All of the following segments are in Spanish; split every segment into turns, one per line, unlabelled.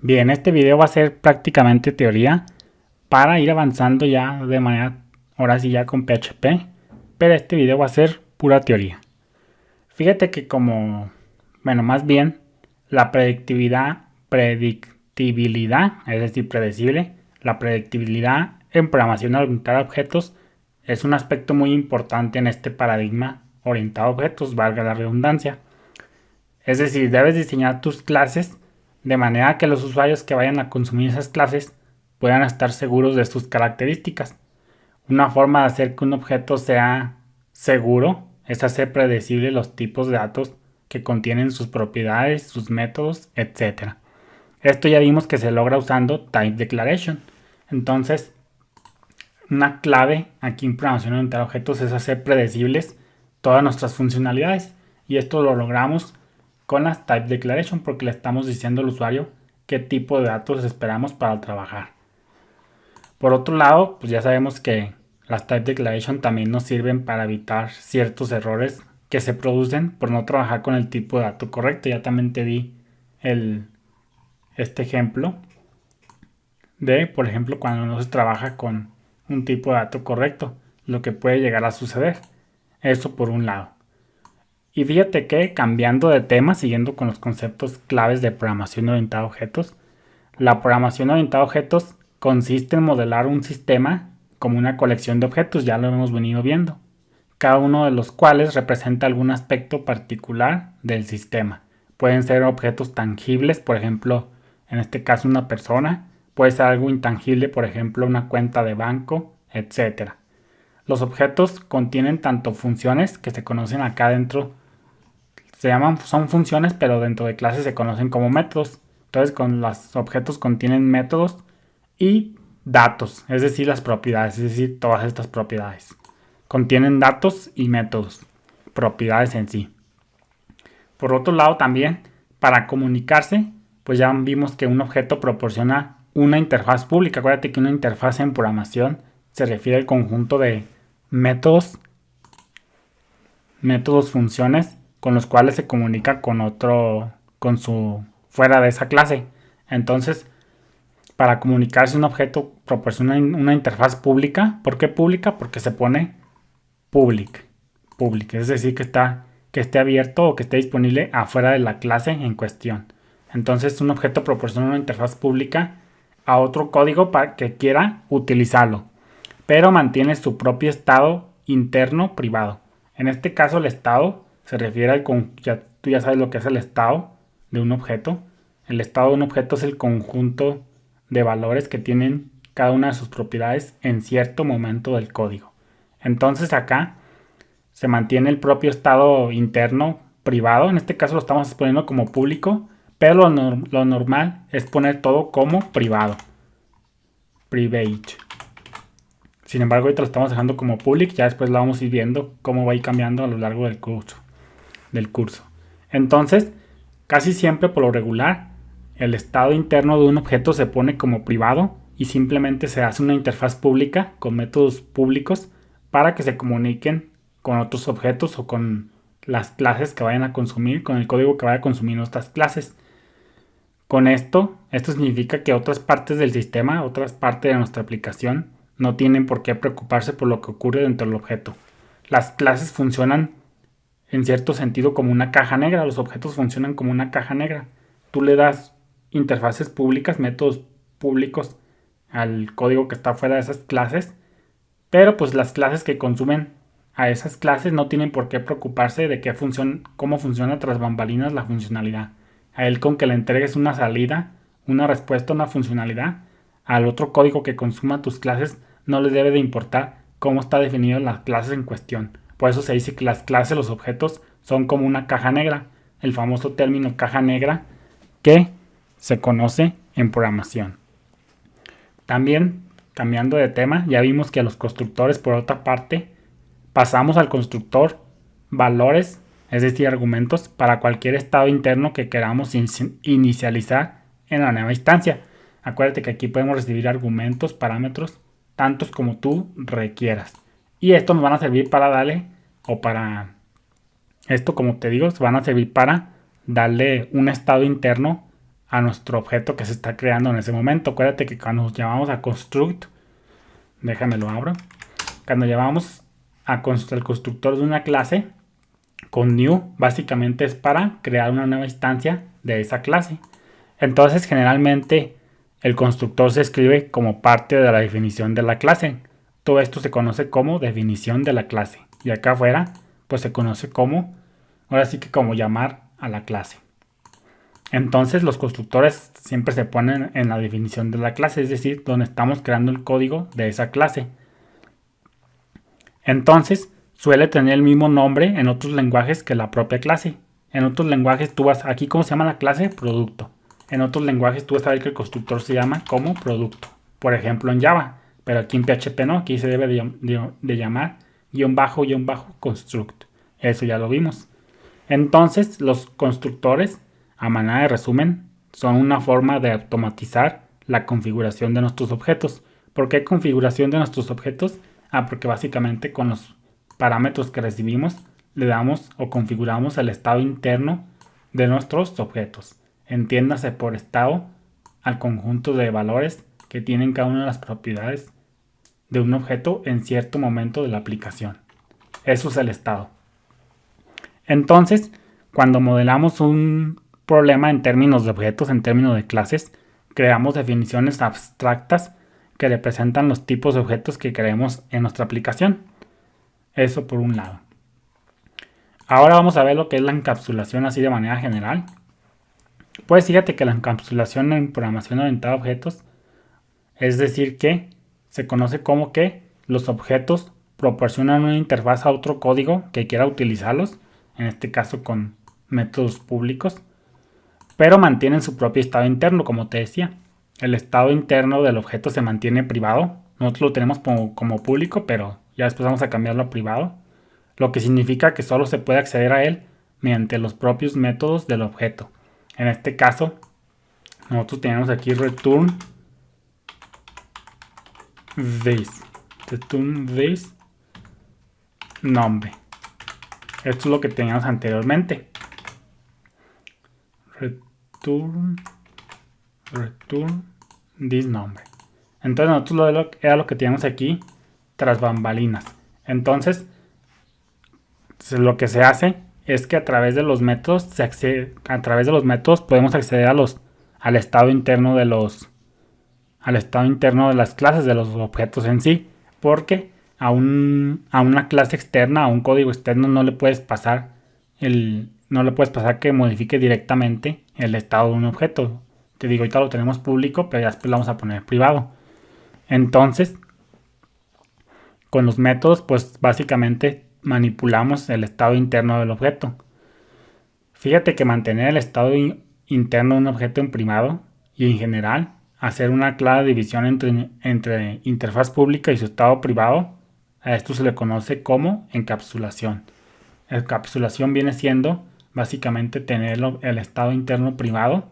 Bien, este video va a ser prácticamente teoría para ir avanzando ya de manera, ahora sí ya con PHP, pero este video va a ser pura teoría. Fíjate que más bien, la predictibilidad, es decir, predecible, la predictibilidad en programación orientada a objetos es un aspecto muy importante en este paradigma orientado a objetos, valga la redundancia. Es decir, debes diseñar tus clases de manera que los usuarios que vayan a consumir esas clases puedan estar seguros de sus características. Una forma de hacer que un objeto sea seguro es hacer predecible los tipos de datos que contienen sus propiedades, sus métodos, etc. Esto ya vimos que se logra usando Type Declaration. Entonces, una clave aquí en programación orientada a objetos es hacer predecibles todas nuestras funcionalidades. Y esto lo logramos con las Type Declaration porque le estamos diciendo al usuario qué tipo de datos esperamos para trabajar. Por otro lado, pues ya sabemos que las Type Declaration también nos sirven para evitar ciertos errores que se producen por no trabajar con el tipo de dato correcto. Ya también te di este ejemplo de, por ejemplo, cuando no se trabaja con un tipo de dato correcto, lo que puede llegar a suceder. Eso por un lado. Y fíjate que cambiando de tema, siguiendo con los conceptos claves de programación orientada a objetos, la programación orientada a objetos consiste en modelar un sistema como una colección de objetos, ya lo hemos venido viendo, cada uno de los cuales representa algún aspecto particular del sistema. Pueden ser objetos tangibles, por ejemplo, en este caso una persona, puede ser algo intangible, por ejemplo, una cuenta de banco, etc. Los objetos contienen tanto funciones que se conocen acá dentro, son funciones, pero dentro de clases se conocen como métodos. Entonces, con los objetos contienen métodos y datos, es decir, las propiedades, es decir, todas estas propiedades. Contienen datos y métodos, propiedades en sí. Por otro lado, también, para comunicarse, pues ya vimos que un objeto proporciona una interfaz pública. Acuérdate que una interfaz en programación se refiere al conjunto de métodos, funciones con los cuales se comunica con otro, fuera de esa clase. Entonces, para comunicarse un objeto proporciona una interfaz pública. ¿Por qué pública? Porque se pone public, es decir, que esté abierto o que esté disponible afuera de la clase en cuestión. Entonces, un objeto proporciona una interfaz pública a otro código para que quiera utilizarlo, pero mantiene su propio estado interno privado. En este caso, el estado se refiere al tú ya sabes lo que es el estado de un objeto. El estado de un objeto es el conjunto de valores que tienen cada una de sus propiedades en cierto momento del código. Entonces acá se mantiene el propio estado interno privado. En este caso lo estamos poniendo como público, pero lo normal es poner todo como privado. Private. Sin embargo, ahorita lo estamos dejando como public. Ya después lo vamos a ir viendo cómo va a ir cambiando a lo largo del curso. Entonces, casi siempre por lo regular, el estado interno de un objeto se pone como privado y simplemente se hace una interfaz pública con métodos públicos para que se comuniquen con otros objetos o con las clases que vayan a consumir, con el código que vaya a consumir nuestras clases. Con esto significa que otras partes del sistema, otras partes de nuestra aplicación, no tienen por qué preocuparse por lo que ocurre dentro del objeto. Las clases funcionan en cierto sentido como una caja negra, los objetos funcionan como una caja negra. Tú le das interfaces públicas, métodos públicos al código que está fuera de esas clases, pero pues las clases que consumen a esas clases no tienen por qué preocuparse de cómo funciona tras bambalinas la funcionalidad. A él, con que le entregues una salida, una respuesta, una funcionalidad, al otro código que consuma tus clases no le debe de importar cómo está definido las clases en cuestión. Por eso se dice que las clases, los objetos, son como una caja negra, el famoso término caja negra que se conoce en programación. También, cambiando de tema, ya vimos que a los constructores, por otra parte, pasamos al constructor valores, es decir, argumentos para cualquier estado interno que queramos inicializar en la nueva instancia. Acuérdate que aquí podemos recibir argumentos, parámetros, tantos como tú requieras. Y estos nos van a servir esto, como te digo, van a servir para darle un estado interno a nuestro objeto que se está creando en ese momento. Acuérdate que cuando llamamos a construct, déjame lo abro, cuando llamamos al constructor de una clase, con new básicamente es para crear una nueva instancia de esa clase. Entonces generalmente el constructor se escribe como parte de la definición de la clase. Todo esto se conoce como definición de la clase. Y acá afuera pues se conoce como, ahora sí que como llamar a la clase. Entonces los constructores siempre se ponen en la definición de la clase, es decir, donde estamos creando el código de esa clase. Entonces suele tener el mismo nombre en otros lenguajes que la propia clase. En otros lenguajes tú vas, aquí ¿cómo se llama la clase? Producto. En otros lenguajes tú vas a ver que el constructor se llama como producto. Por ejemplo en Java, pero aquí en PHP no, aquí se debe de llamar guión bajo construct. Eso ya lo vimos. Entonces los constructores, a manera de resumen, son una forma de automatizar la configuración de nuestros objetos. ¿Por qué configuración de nuestros objetos? Porque básicamente con los parámetros que recibimos le damos o configuramos el estado interno de nuestros objetos. Entiéndase por estado al conjunto de valores que tienen cada una de las propiedades de un objeto en cierto momento de la aplicación. Eso es el estado. Entonces, cuando modelamos un problema en términos de objetos, en términos de clases, creamos definiciones abstractas que representan los tipos de objetos que queremos en nuestra aplicación. Eso por un lado. Ahora vamos a ver lo que es la encapsulación así de manera general. Pues fíjate que la encapsulación en programación orientada a objetos, es decir que se conoce como que los objetos proporcionan una interfaz a otro código que quiera utilizarlos, en este caso con métodos públicos, pero mantienen su propio estado interno, como te decía. El estado interno del objeto se mantiene privado. Nosotros lo tenemos como público, pero ya después vamos a cambiarlo a privado, lo que significa que solo se puede acceder a él mediante los propios métodos del objeto. En este caso, nosotros tenemos aquí return this nombre. Esto es lo que teníamos anteriormente. Return this nombre. Entonces nosotros era lo que teníamos aquí tras bambalinas. Entonces lo que se hace es que a través de los métodos podemos acceder al estado interno de las clases, de los objetos en sí, porque a una clase externa, a un código externo no le puedes pasar que modifique directamente el estado de un objeto. Te digo, ahorita lo tenemos público, pero ya después lo vamos a poner privado. Entonces, con los métodos, pues básicamente manipulamos el estado interno del objeto. Fíjate que mantener el estado interno de un objeto en privado y en general hacer una clara división entre interfaz pública y su estado privado, a esto se le conoce como encapsulación. Encapsulación viene siendo básicamente tener el estado interno privado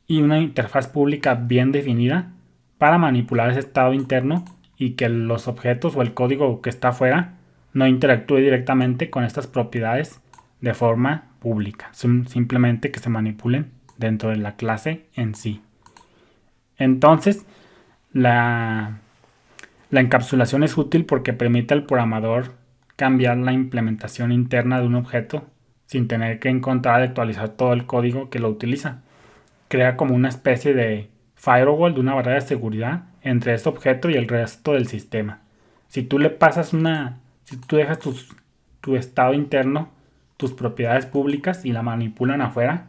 y una interfaz pública bien definida para manipular ese estado interno y que los objetos o el código que está afuera no interactúe directamente con estas propiedades de forma pública, simplemente que se manipulen dentro de la clase en sí. Entonces, la encapsulación es útil porque permite al programador cambiar la implementación interna de un objeto sin tener que encontrar y actualizar todo el código que lo utiliza. Crea como una especie de firewall, de una barrera de seguridad entre ese objeto y el resto del sistema. Si tú le pasas si tú dejas tu estado interno, tus propiedades públicas y la manipulan afuera,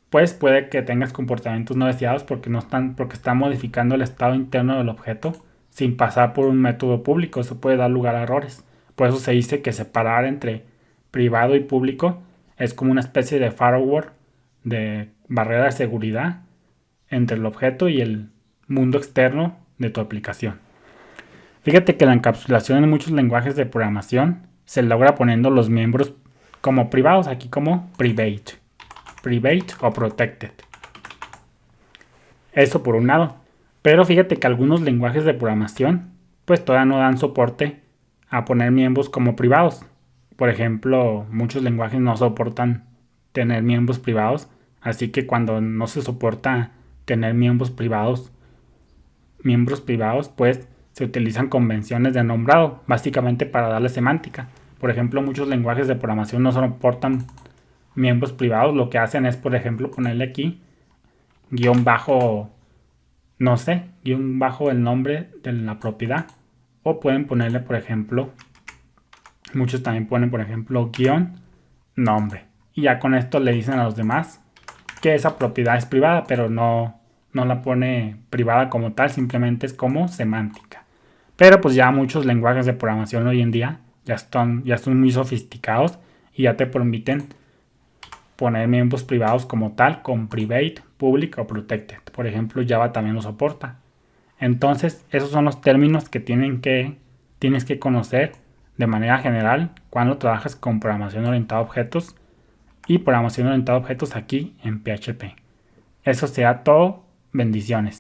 pues puede que tengas comportamientos no deseados porque están modificando el estado interno del objeto sin pasar por un método público. Eso puede dar lugar a errores. Por eso se dice que separar entre privado y público es como una especie de firewall, de barrera de seguridad entre el objeto y el mundo externo de tu aplicación. Fíjate que la encapsulación en muchos lenguajes de programación se logra poniendo los miembros como privados, aquí como private o protected. Eso por un lado. Pero fíjate que algunos lenguajes de programación pues todavía no dan soporte a poner miembros como privados. Por ejemplo, muchos lenguajes no soportan tener miembros privados Así que cuando no se soporta tener miembros privados, pues se utilizan convenciones de nombrado, básicamente para darle semántica. Por ejemplo, muchos lenguajes de programación no soportan miembros privados. Lo que hacen es, por ejemplo, ponerle aquí guión bajo, no sé, guión bajo el nombre de la propiedad. O pueden ponerle, por ejemplo, muchos también ponen, por ejemplo, guión nombre. Y ya con esto le dicen a los demás que esa propiedad es privada, pero no la pone privada como tal, simplemente es como semántica. Pero pues ya muchos lenguajes de programación hoy en día ya son muy sofisticados y ya te permiten poner miembros privados como tal con private, public o protected. Por ejemplo, Java también lo soporta. Entonces, esos son los términos que tienes que conocer de manera general cuando trabajas con programación orientada a objetos y programación orientada a objetos aquí en PHP. Eso será todo. Bendiciones.